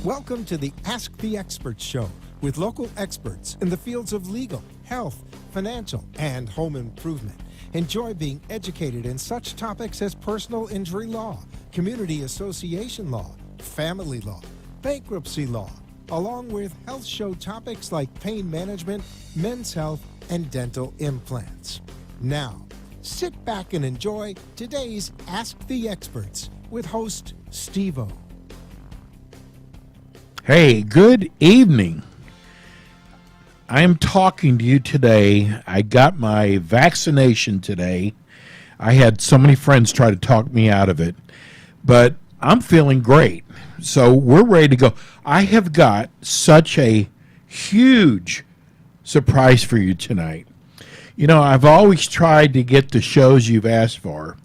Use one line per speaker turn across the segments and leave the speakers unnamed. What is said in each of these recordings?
Welcome to the Ask the Experts show with local experts in the fields of legal, health, financial, and home improvement. Enjoy being educated in such topics as personal injury law, community association law, family law, bankruptcy law, along with health show topics like pain management, men's health, and dental implants. Now, sit back and enjoy today's Ask the Experts with host Steve-O.
Hey, good evening. I'm talking to you today. I got my vaccination today. I had so many friends try to talk me out of it, but I'm feeling great. So we're ready to go. I have got such a huge surprise for you tonight. You know, I've always tried to get the shows you've asked for,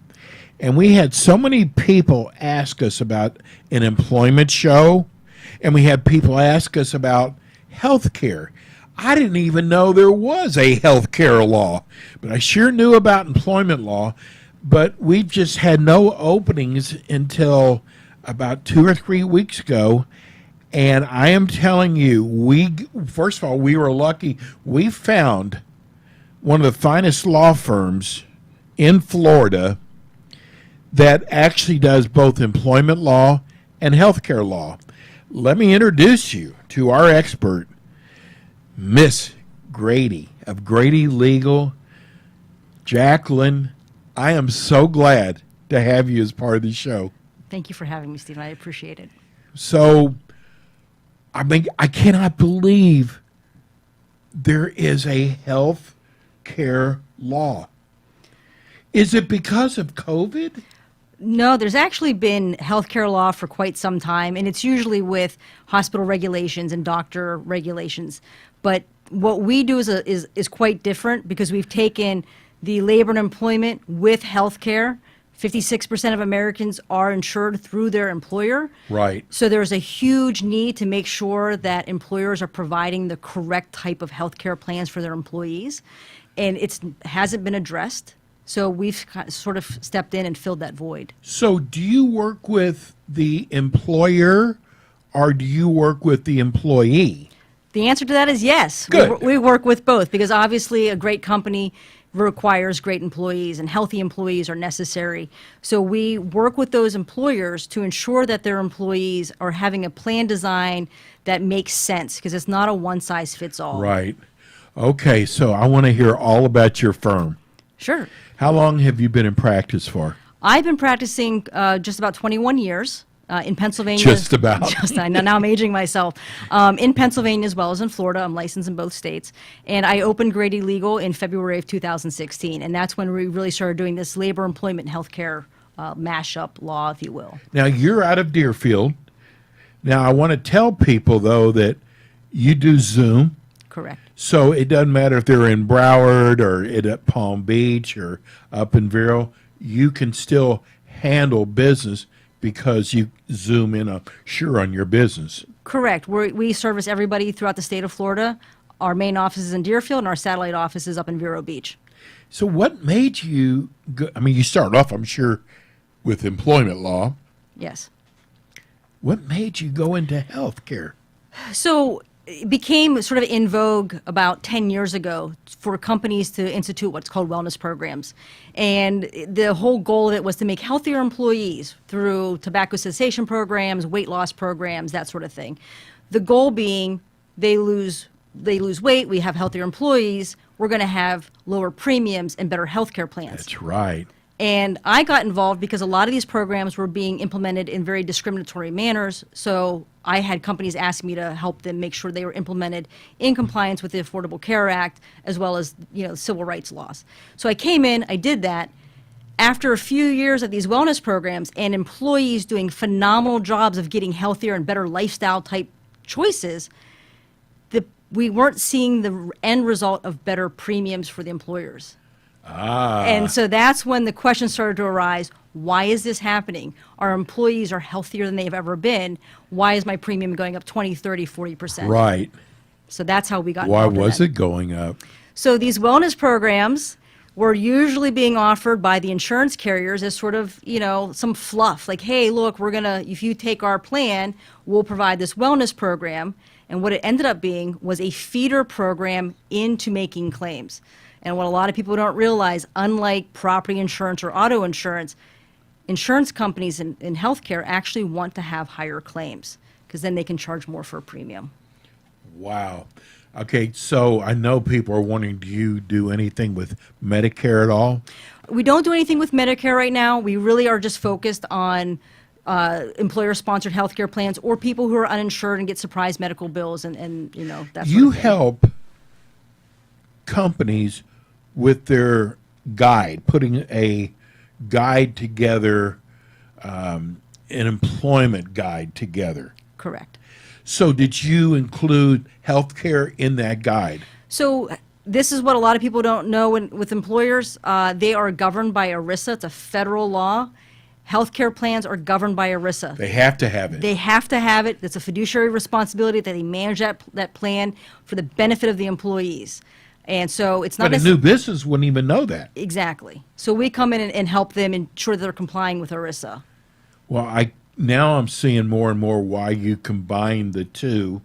and we had so many people ask us about an employment show, and we had people ask us about health care. I didn't even know there was a health care law, but I sure knew about employment law, but we just had no openings until about 2 or 3 weeks ago. And I am telling you, first of all, we were lucky. We found one of the finest law firms in Florida that actually does both employment law and healthcare law. Let me introduce you to our expert, Miss Grady of Grady Legal. Jacqueline, I am so glad to have you as part of the show.
Thank you for having me, Stephen. I appreciate it.
So, I mean, I cannot believe there is a health care law. Is it because of COVID?
No, there's actually been healthcare law for quite some time, and it's usually with hospital regulations and doctor regulations. But what we do is quite different because we've taken the labor and employment with healthcare. 56% of Americans are insured through their employer.
Right.
So there's a huge need to make sure that employers are providing the correct type of healthcare plans for their employees. And it hasn't been addressed. So we've sort of stepped in and filled that void.
So do you work with the employer or do you work with the employee?
The answer to that is yes.
Good.
We work with both because obviously a great company requires great employees and healthy employees are necessary. So we work with those employers to ensure that their employees are having a plan design that makes sense because it's not a one-size-fits-all.
Right. Okay, so I want to hear all about your firm.
Sure.
How long have you been in practice for?
I've been practicing just about 21 years in Pennsylvania.
Just about.
I know, now I'm aging myself. In Pennsylvania as well as in Florida. I'm licensed in both states. And I opened Grady Legal in February of 2016. And that's when we really started doing this labor, employment, and healthcare mashup law, if you will.
Now, you're out of Deerfield. Now, I want to tell people, though, that you do Zoom.
Correct.
So it doesn't matter if they're in Broward or at Palm Beach or up in Vero, you can still handle business because you zoom in, on your business.
Correct. We service everybody throughout the state of Florida. Our main office is in Deerfield and our satellite office is up in Vero Beach.
So what made you go, I mean, you started off, I'm sure, with employment law.
Yes.
What made you go into healthcare?
So it became sort of in vogue about 10 years ago for companies to institute what's called wellness programs. And the whole goal of it was to make healthier employees through tobacco cessation programs, weight loss programs, that sort of thing. The goal being they lose weight, we have healthier employees, we're going to have lower premiums and better healthcare plans.
That's right.
And I got involved because a lot of these programs were being implemented in very discriminatory manners. So I had companies ask me to help them make sure they were implemented in compliance with the Affordable Care Act, as well as, civil rights laws. So I came in, I did that. After a few years of these wellness programs and employees doing phenomenal jobs of getting healthier and better lifestyle type choices, we weren't seeing the end result of better premiums for the employers. And so that's when the question started to arise, why is this happening? Our employees are healthier than they've ever been. Why is my premium going up 20, 30, 40%?
Right.
So that's how we got
Why
involved in
was
that.
it going up?
So these wellness programs we're usually being offered by the insurance carriers as sort of, some fluff, like, hey, look, if you take our plan, we'll provide this wellness program. And what it ended up being was a feeder program into making claims. And what a lot of people don't realize, unlike property insurance or auto insurance companies in healthcare actually want to have higher claims because then they can charge more for a premium.
Wow. Okay, so I know people are wondering, do you do anything with Medicare at all?
We don't do anything with Medicare right now. We really are just focused on employer-sponsored healthcare plans or people who are uninsured and get surprise medical bills and that sort
You
of thing.
help companies with their guide, putting a guide together, an employment guide together.
Correct.
So did you include healthcare in that guide?
So this is what a lot of people don't know with employers. They are governed by ERISA. It's a federal law. Healthcare plans are governed by ERISA.
They have to have it.
They have to have it. It's a fiduciary responsibility that they manage that plan for the benefit of the employees. And so it's not
But a new business wouldn't even know that.
Exactly. So we come in and help them ensure that they're complying with ERISA.
Well, now I'm seeing more and more why you combine the two.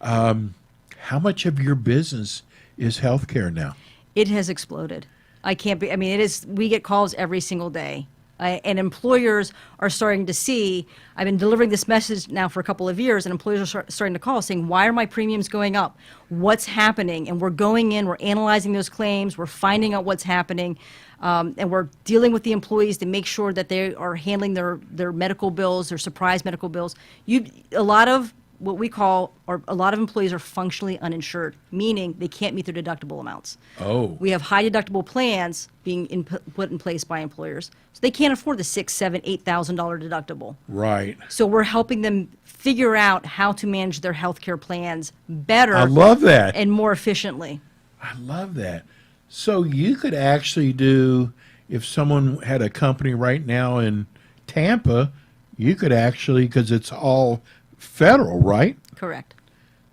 How much of your business is healthcare now?
It has exploded. It is, we get calls every single day. And employers are starting to see, I've been delivering this message now for a couple of years, and employers are starting to call saying, why are my premiums going up? What's happening? And we're going in, we're analyzing those claims, we're finding out what's happening, and we're dealing with the employees to make sure that they are handling their medical bills, their surprise medical bills. A lot of what we call, or a lot of employees are functionally uninsured, meaning they can't meet their deductible amounts.
Oh.
We have high deductible plans being put in place by employers, so they can't afford the $6,000, $7,000, $8,000 deductible.
Right.
So we're helping them figure out how to manage their health care plans better.
I love that.
And more efficiently.
I love that. So you could actually do, if someone had a company right now in Tampa, you could actually, because it's all federal, right?
Correct.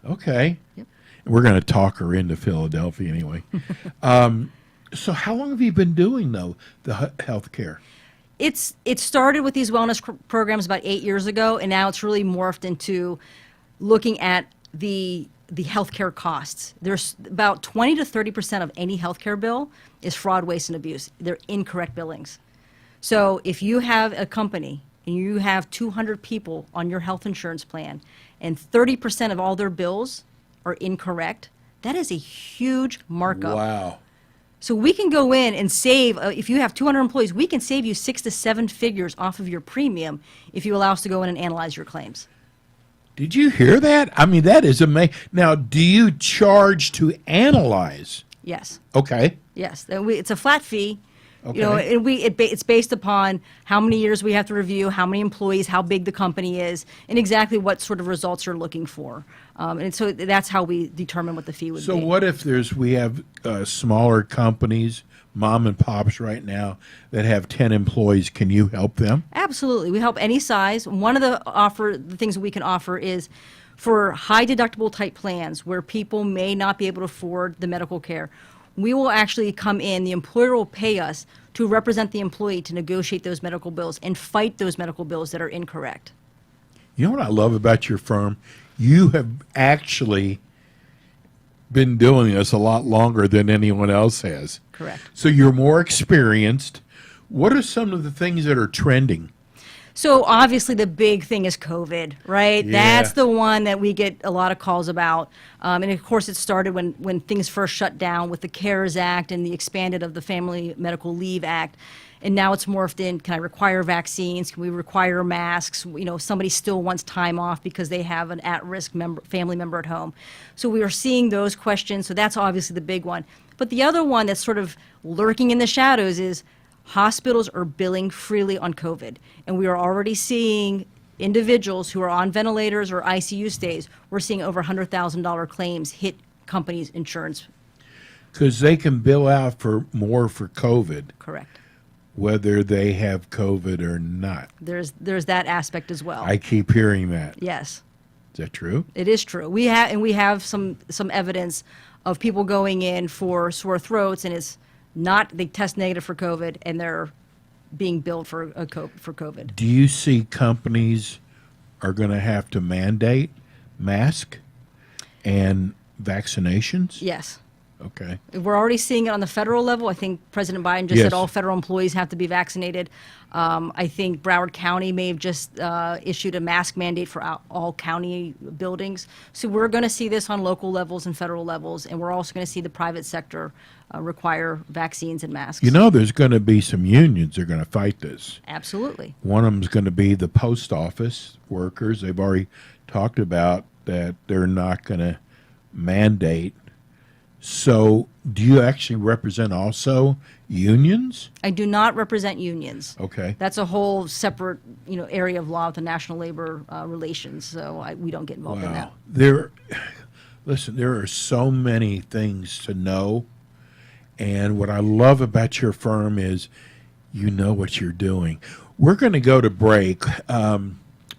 Okay.
Yep.
We're going to talk her into Philadelphia anyway. So how long have you been doing, though, the health care?
It started with these wellness programs about 8 years ago, and now it's really morphed into looking at the healthcare costs. There's about 20 to 30% of any healthcare bill is fraud, waste, and abuse. They're incorrect billings. So if you have a company and you have 200 people on your health insurance plan and 30% of all their bills are incorrect, that is a huge markup.
Wow.
So we can go in and save, if you have 200 employees, we can save you 6 to 7 figures off of your premium if you allow us to go in and analyze your claims.
Did you hear that? I mean, that is amazing. Now, do you charge to analyze?
Yes.
Okay.
Yes. It's a flat fee.
Okay.
You know, and it's based upon how many years we have to review, how many employees, how big the company is, and exactly what sort of results you're looking for. And so that's how we determine what the fee would be.
So what if we have smaller companies, mom and pops right now, that have 10 employees? Can you help them?
Absolutely. We help any size. One of the things that we can offer is for high deductible type plans where people may not be able to afford the medical care. We will actually come in, the employer will pay us to represent the employee to negotiate those medical bills and fight those medical bills that are incorrect.
You know what I love about your firm? You have actually been doing this a lot longer than anyone else has.
Correct.
So you're more experienced. What are some of the things that are trending?
So obviously the big thing is COVID, right?
Yeah.
That's the one that we get a lot of calls about. And of course it started when things first shut down with the CARES Act and the expanded of the Family Medical Leave Act. And now it's morphed in, can I require vaccines? Can we require masks? You know, somebody still wants time off because they have an at-risk family member at home. So we are seeing those questions. So that's obviously the big one. But the other one that's sort of lurking in the shadows is hospitals are billing freely on COVID. And we are already seeing individuals who are on ventilators or ICU stays. We're seeing over $100,000 claims hit companies' insurance.
Because they can bill out for more for COVID,
Correct.
whether they have COVID or not.
There's that aspect as well.
I keep hearing that.
Yes.
Is that true?
It is true. We have some evidence of people going in for sore throats, and it's they test negative for COVID, and they're being billed for COVID.
Do you see companies are going to have to mandate mask and vaccinations?
Yes.
Okay.
We're already seeing it on the federal level. I think President Biden just
Yes.
said all federal employees have to be vaccinated. I think Broward County may have just issued a mask mandate for all county buildings. So we're going to see this on local levels and federal levels, and we're also going to see the private sector require vaccines and masks.
You know, there's going to be some unions that are going to fight this.
Absolutely.
One of them is going to be the post office workers. They've already talked about that they're not going to mandate. So, do you actually represent also unions?
I do not represent unions.
Okay.
That's a whole separate, area of law with the National Labor Relations. So we don't get involved in that.
Listen, there are so many things to know, and what I love about your firm is you know what you're doing. We're going to go to break.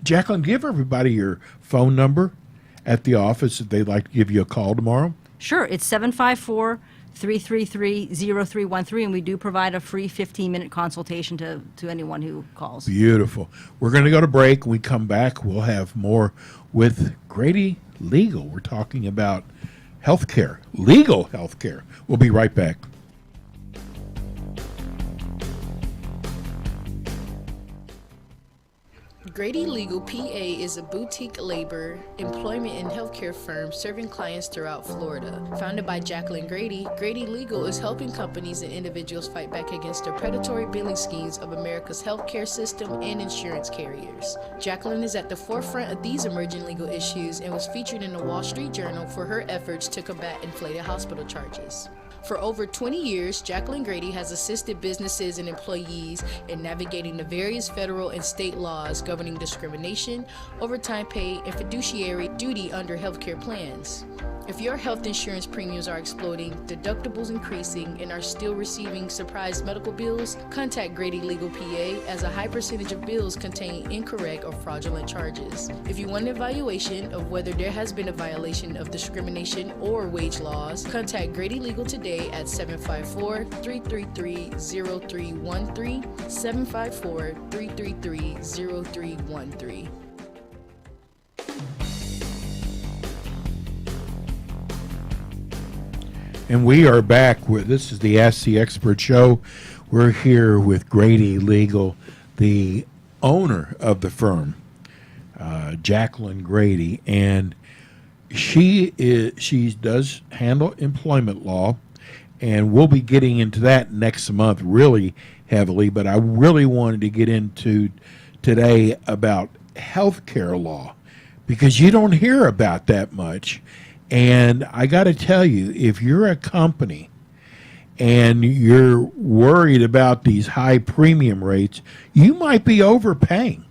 Jacqueline, give everybody your phone number at the office if they'd like to give you a call tomorrow.
Sure. It's 754-333-0313, and we do provide a free 15-minute consultation to anyone who calls.
Beautiful. We're going to go to break. When we come back, we'll have more with Grady Legal. We're talking about healthcare, legal healthcare. We'll be right back.
Grady Legal PA is a boutique labor, employment, and healthcare firm serving clients throughout Florida. Founded by Jacqueline Grady, Grady Legal is helping companies and individuals fight back against the predatory billing schemes of America's healthcare system and insurance carriers. Jacqueline is at the forefront of these emerging legal issues and was featured in the Wall Street Journal for her efforts to combat inflated hospital charges. For over 20 years, Jacqueline Grady has assisted businesses and employees in navigating the various federal and state laws governing discrimination, overtime pay, and fiduciary duty under healthcare plans. If your health insurance premiums are exploding, deductibles increasing, and are still receiving surprise medical bills, contact Grady Legal PA, as a high percentage of bills contain incorrect or fraudulent charges. If you want an evaluation of whether there has been a violation of discrimination or wage laws, contact Grady Legal today at 754-333-0313, 754-333-0313.
And we are back with, this is the Ask the Expert show. We're here with Grady Legal, the owner of the firm, Jacqueline Grady, and she does handle employment law, and we'll be getting into that next month really heavily, but I really wanted to get into today about healthcare law because you don't hear about that much. And I got to tell you, if you're a company and you're worried about these high premium rates, you might be overpaying.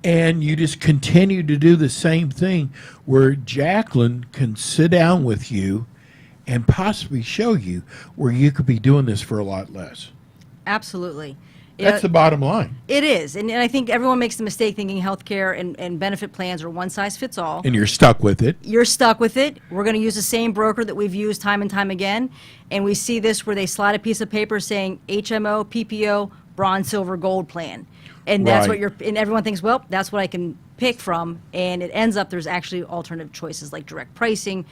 And you just continue to do the same thing where Jacqueline can sit down with you and possibly show you where you could be doing this for a lot less.
Absolutely.
That's the bottom line.
It is. And I think everyone makes the mistake thinking healthcare and benefit plans are one size fits all.
And you're stuck with it.
You're stuck with it. We're going to use the same broker that we've used time and time again. And we see this where they slide a piece of paper saying HMO, PPO, bronze, silver, gold plan. And that's
Right.
and everyone thinks, well, that's what I can pick from. And it ends up there's actually alternative choices like direct pricing,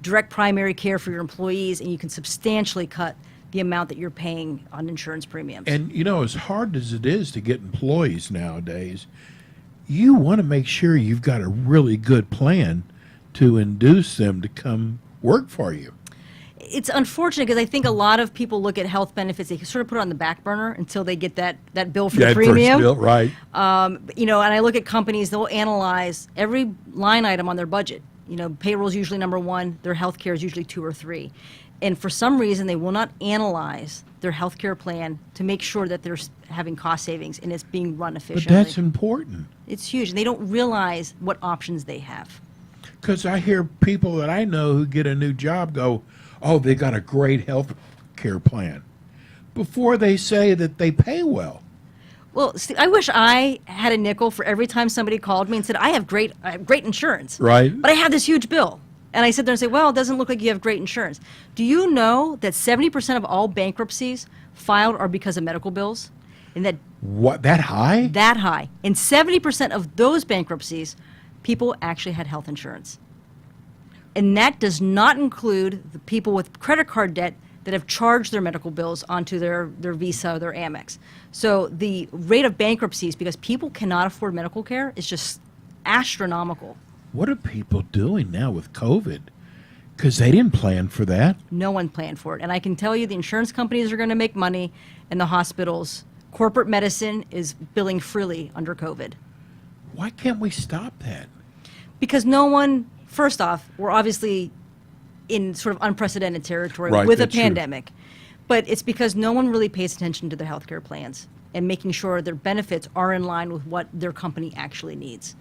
direct primary care for your employees, and you can substantially cut the amount that you're paying on insurance premiums.
And, you know, as hard as it is to get employees nowadays, you want to make sure you've got a really good plan to induce them to come work for you.
It's unfortunate because I think a lot of people look at health benefits, they sort of put it on the back burner until they get that bill for the premium.
First bill, right.
And I look at companies, they'll analyze every line item on their budget. Payroll is usually number one, their health care is usually 2 or 3. And for some reason, they will not analyze their health care plan to make sure that they're having cost savings and it's being run
But
efficiently.
that's important.
It's huge. And they don't realize what options they have.
Because I hear people that I know who get a new job go, oh, they got a great health care plan, before they say that they pay well.
Well, see, I wish I had a nickel for every time somebody called me and said, I have great insurance.
Right.
But I have this huge bill. And I sit there and say, well, it doesn't look like you have great insurance. Do you know that 70% of all bankruptcies filed are because of medical bills? And
What, that high?
that high. And 70% of those bankruptcies, people actually had health insurance. And that does not include the people with credit card debt that have charged their medical bills onto their Visa or their Amex. So the rate of bankruptcies, because people cannot afford medical care, is just astronomical.
What are people doing now with COVID? Because they didn't plan for that.
No one planned for it. And I can tell you the insurance companies are going to make money, and the hospitals. Corporate medicine is billing freely under COVID.
Why can't we stop that?
Because no one, first off, we're obviously in sort of unprecedented territory
Right,
with a
that's true.
pandemic. But it's because no one really pays attention to their healthcare plans and making sure their benefits are in line with what their company actually needs.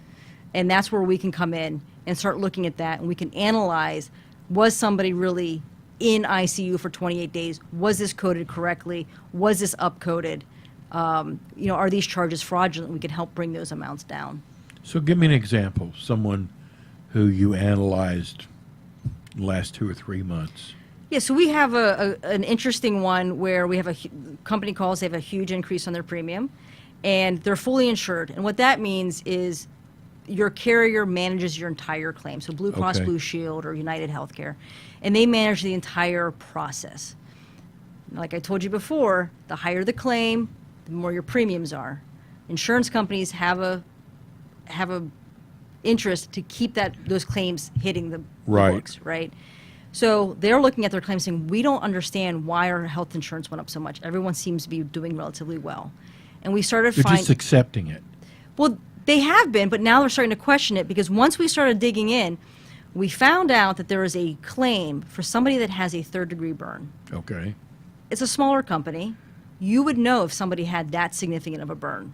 And that's where we can come in and start looking at that, and we can analyze, was somebody really in ICU for 28 days? Was this coded correctly? Was this upcoded? Are these charges fraudulent? We can help bring those amounts down.
So give me an example. Someone who you analyzed in the last 2 or 3 months.
Yeah, so we have an interesting one where we have company calls, they have a huge increase on their premium, and they're fully insured. And what that means is your carrier manages your entire claim. So Blue Cross
Okay.
Blue Shield or United Healthcare, and they manage the entire process. Like I told you before, the higher the claim, the more your premiums are. Insurance companies have a interest to keep those claims hitting the
Right.
books, right? So they're looking at their claims saying, we don't understand why our health insurance went up so much. Everyone seems to be doing relatively well. And we started
They're
finding,
just accepting it.
well, they have been, but now they're starting to question it, because once we started digging in, we found out that there is a claim for somebody that has a 3rd-degree burn.
Okay.
It's a smaller company. You would know if somebody had that significant of a burn,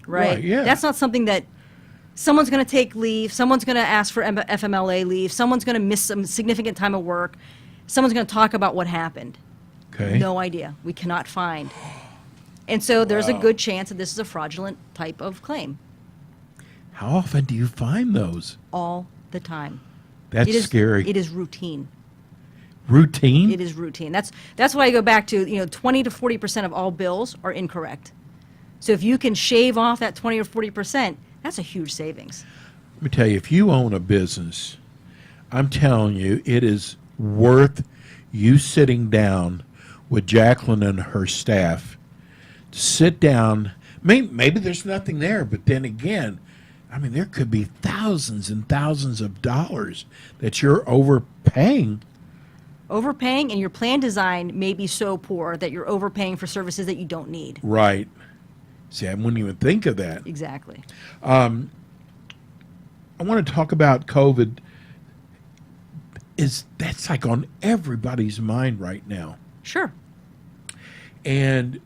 right?
Right, yeah.
That's not something that someone's going to take leave, someone's going to ask for FMLA leave, someone's going to miss some significant time of work, someone's going to talk about what happened.
Okay.
No idea. We cannot find. And so there's a good chance that this is a fraudulent type of claim
How often do you find those?
all the time.
That's
It is
scary.
It is routine.
Routine?
It is routine. That's why I go back to, 20 to 40% of all bills are incorrect. So if you can shave off that 20 or 40%, that's a huge savings.
Let me tell you, if you own a business, I'm telling you, it is worth you sitting down with Jacqueline and her staff to sit down. Maybe there's nothing there, but then again, there could be thousands and thousands of dollars that you're overpaying.
Overpaying, and your plan design may be so poor that you're overpaying for services that you don't need.
Right. See, I wouldn't even think of that.
Exactly.
I want to talk about COVID. That's like on everybody's mind right now.
Sure.
And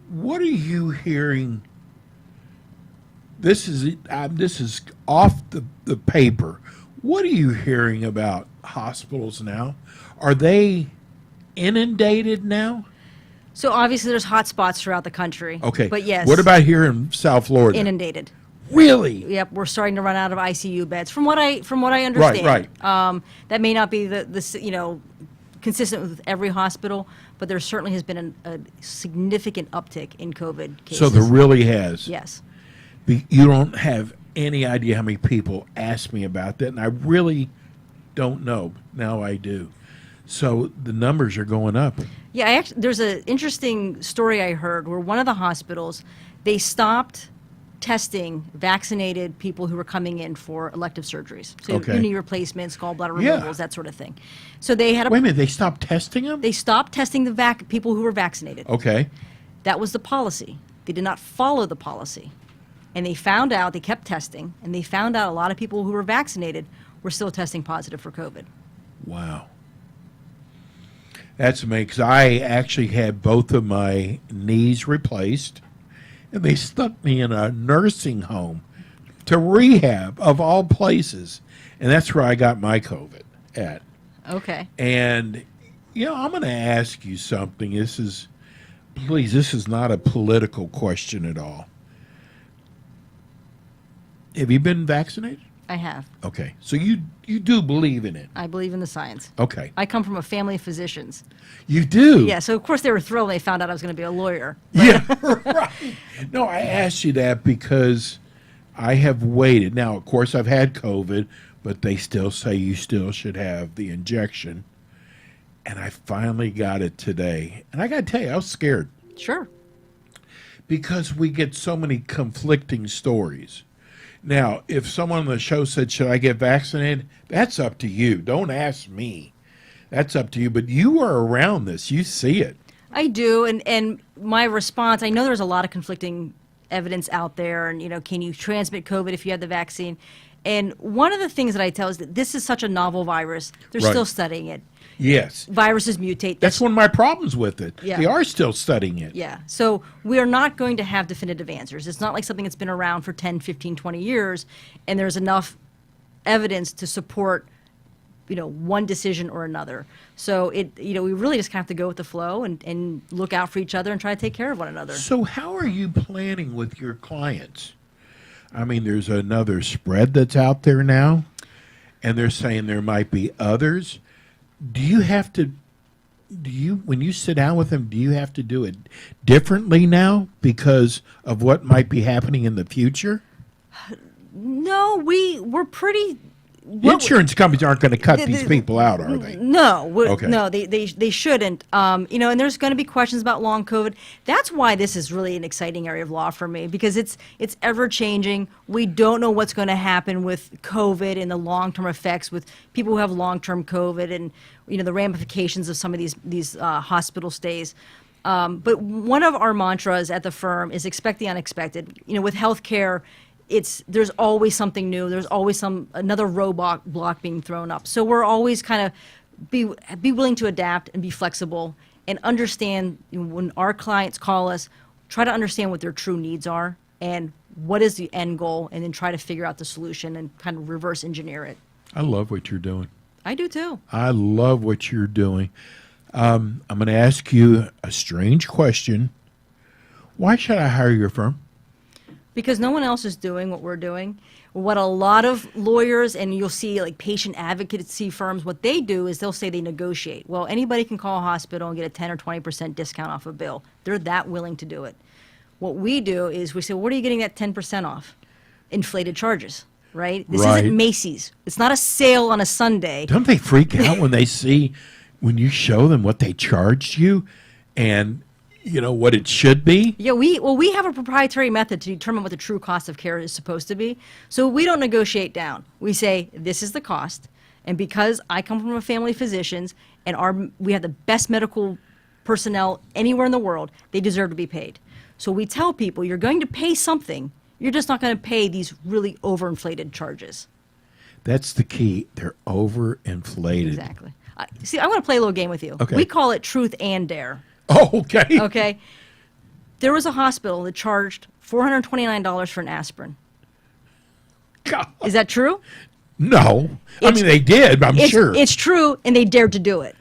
what are you hearing? This is off the paper. What are you hearing about hospitals now? Are they inundated now?
So obviously there's hot spots throughout the country.
Okay.
But yes.
What about here in South Florida?
inundated?
Really?
Yep, we're starting to run out of ICU beds. From what I understand,
right.
That may not be the consistent with every hospital, but there certainly has been a significant uptick in COVID cases.
So there really has.
Yes.
You don't have any idea how many people ask me about that, and I really don't know. Now I do. So the numbers are going up.
Yeah, there's an interesting story I heard where one of the hospitals, they stopped testing vaccinated people who were coming in for elective surgeries. So
Okay.
knee replacements, gallbladder
Yeah.
removals, that sort of thing. So they had
Wait a minute, they stopped testing them?
they stopped testing the people who were vaccinated.
Okay.
That was the policy. They did not follow the policy. And they kept testing, and they found out a lot of people who were vaccinated were still testing positive for COVID.
Wow. That's amazing, 'cause I actually had both of my knees replaced, and they stuck me in a nursing home to rehab, of all places. And that's where I got my COVID at.
Okay.
And, I'm going to ask you something. This is not a political question at all. Have you been vaccinated?
I have.
Okay, so you do believe in it.
I believe in the science.
Okay,
I come from a family of physicians.
you do.
Yeah, so of course they were thrilled when they found out I was going to be a lawyer.
Yeah, right. No, I asked you that because I have waited. Now, of course, I've had COVID, but they still say you still should have the injection. And I finally got it today. And I got to tell you, I was scared
Sure.
because we get so many conflicting stories. Now, if someone on the show said, should I get vaccinated? That's up to you. Don't ask me. That's up to you. But you are around this. You see it.
I do, and my response, I know there's a lot of conflicting evidence out there, and, can you transmit COVID if you had the vaccine? And one of the things that I tell is that this is such a novel virus. They're
Right.
still studying it.
Yes.
Viruses mutate.
That's one of my problems with it.
Yeah.
They are still studying it.
Yeah. So we are not going to have definitive answers. It's not like something that's been around for 10, 15, 20 years, and there's enough evidence to support, one decision or another. So we really just have to go with the flow and look out for each other and try to take care of one another.
So how are you planning with your clients? I mean, there's another spread that's out there now, and they're saying there might be others. When you sit down with them, do you have to do it differently now because of what might be happening in the future?
No, we're pretty.
Insurance companies aren't going to cut these people out, are they?
No,
Okay.
no, they shouldn't. And there's going to be questions about long COVID. That's why this is really an exciting area of law for me because it's ever changing. We don't know what's going to happen with COVID and the long term effects with people who have long term COVID and the ramifications of some of these hospital stays. But one of our mantras at the firm is expect the unexpected. With healthcare, there's always something new. There's always another roadblock being thrown up. So we're always kind of be willing to adapt and be flexible and understand when our clients call us, try to understand what their true needs are and what is the end goal, and then try to figure out the solution and kind of reverse engineer it.
I love what you're doing.
I do too.
I love what you're doing. I'm going to ask you a strange question. Why should I hire your firm?
Because no one else is doing what we're doing. What a lot of lawyers, and you'll see like patient advocacy firms, what they do is they'll say they negotiate. Well, anybody can call a hospital and get a 10 or 20% discount off a bill. They're that willing to do it. What we do is we say, what are you getting that 10% off? Inflated charges, right? This
Right.
isn't Macy's. It's not a sale on a Sunday.
Don't they freak out when they see, when you show them what they charged you and what it should be?
Yeah, we have a proprietary method to determine what the true cost of care is supposed to be. So we don't negotiate down. We say this is the cost, and because I come from a family of physicians and we have the best medical personnel anywhere in the world, they deserve to be paid. So we tell people you're going to pay something. You're just not going to pay these really overinflated charges.
That's the key. They're overinflated.
Exactly. See, I want to play a little game with you.
Okay.
We call it truth and dare.
Oh, okay.
Okay. There was a hospital that charged $429 for an aspirin.
God.
Is that true?
No. I
It's-
mean, they did, I'm sure.
It's true, and they dared to do it.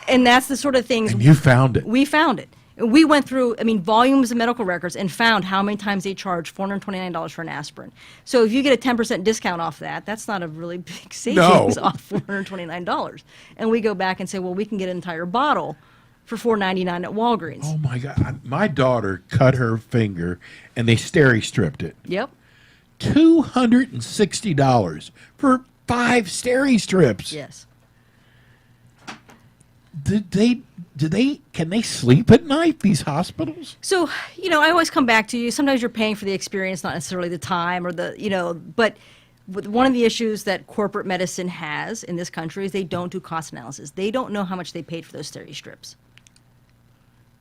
And that's the sort of things
And you found it.
we found it. We went through, volumes of medical records and found how many times they charged $429 for an aspirin. So if you get a 10% discount off that, that's not a really big savings
No.
off $429. And we go back and say, well, we can get an entire bottle for $4.99 at Walgreens.
Oh, my God. My daughter cut her finger, and they steri-stripped it.
Yep.
$260 for 5 steri-strips.
Yes.
Can they sleep at night, these hospitals?
So, I always come back to you. Sometimes you're paying for the experience, not necessarily the time or but one of the issues that corporate medicine has in this country is they don't do cost analysis. They don't know how much they paid for those steri strips.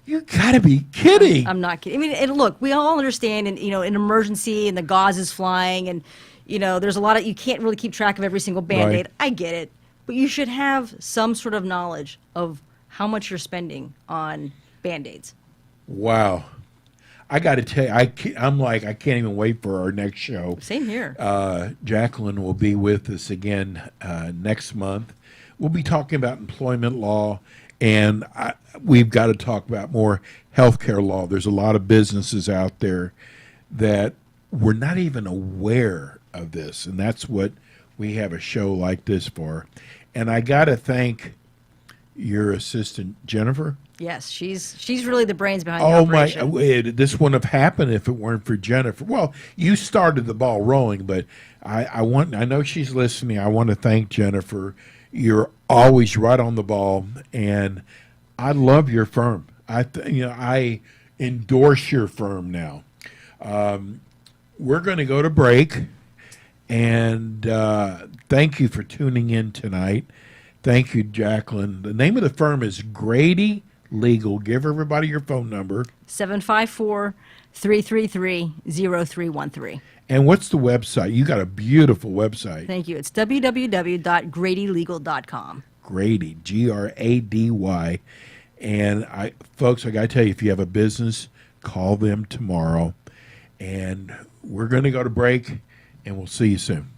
You gotta be kidding.
I'm not kidding. And look, we all understand, and an emergency and the gauze is flying, and there's a lot of, you can't really keep track of every single Band-Aid.
Right.
I get it, but you should have some sort of knowledge of how much you're spending on Band-Aids.
Wow. I got to tell you, I can't even wait for our next show.
Same here.
Jacqueline will be with us again next month. We'll be talking about employment law, and we've got to talk about more healthcare law. There's a lot of businesses out there that we're not even aware of this, and that's what we have a show like this for. And I got to thank your assistant, Jennifer.
Yes, she's really the brains behind the
Oh my!
operation.
This wouldn't have happened if it weren't for Jennifer. Well, you started the ball rolling, but I know she's listening. I want to thank Jennifer. You're always right on the ball, and I love your firm. I endorse your firm now. We're going to go to break, and thank you for tuning in tonight. Thank you, Jacqueline. The name of the firm is Grady Legal. Give everybody your phone number.
754-333-0313.
And what's the website? You got a beautiful website.
Thank you. It's www.gradylegal.com.
Grady, Grady. And folks, I got to tell you, if you have a business, call them tomorrow. And we're going to go to break, and we'll see you soon.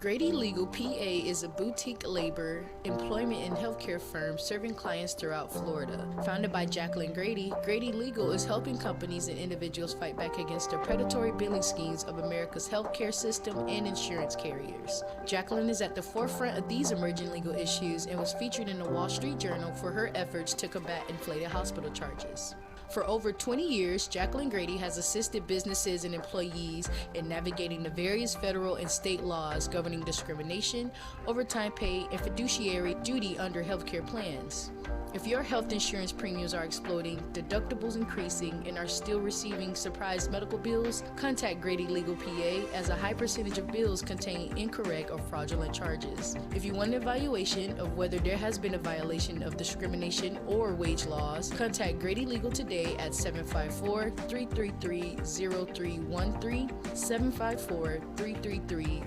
Grady Legal PA is a boutique labor, employment, and healthcare firm serving clients throughout Florida. Founded by Jacqueline Grady, Grady Legal is helping companies and individuals fight back against the predatory billing schemes of America's healthcare system and insurance carriers. Jacqueline is at the forefront of these emerging legal issues and was featured in the Wall Street Journal for her efforts to combat inflated hospital charges. For over 20 years, Jacqueline Grady has assisted businesses and employees in navigating the various federal and state laws governing discrimination, overtime pay, and fiduciary duty under healthcare plans. If your health insurance premiums are exploding, deductibles increasing, and are still receiving surprise medical bills, contact Grady Legal PA, as a high percentage of bills contain incorrect or fraudulent charges. If you want an evaluation of whether there has been a violation of discrimination or wage laws, contact Grady Legal today at 754-333-0313, 754-333-0313.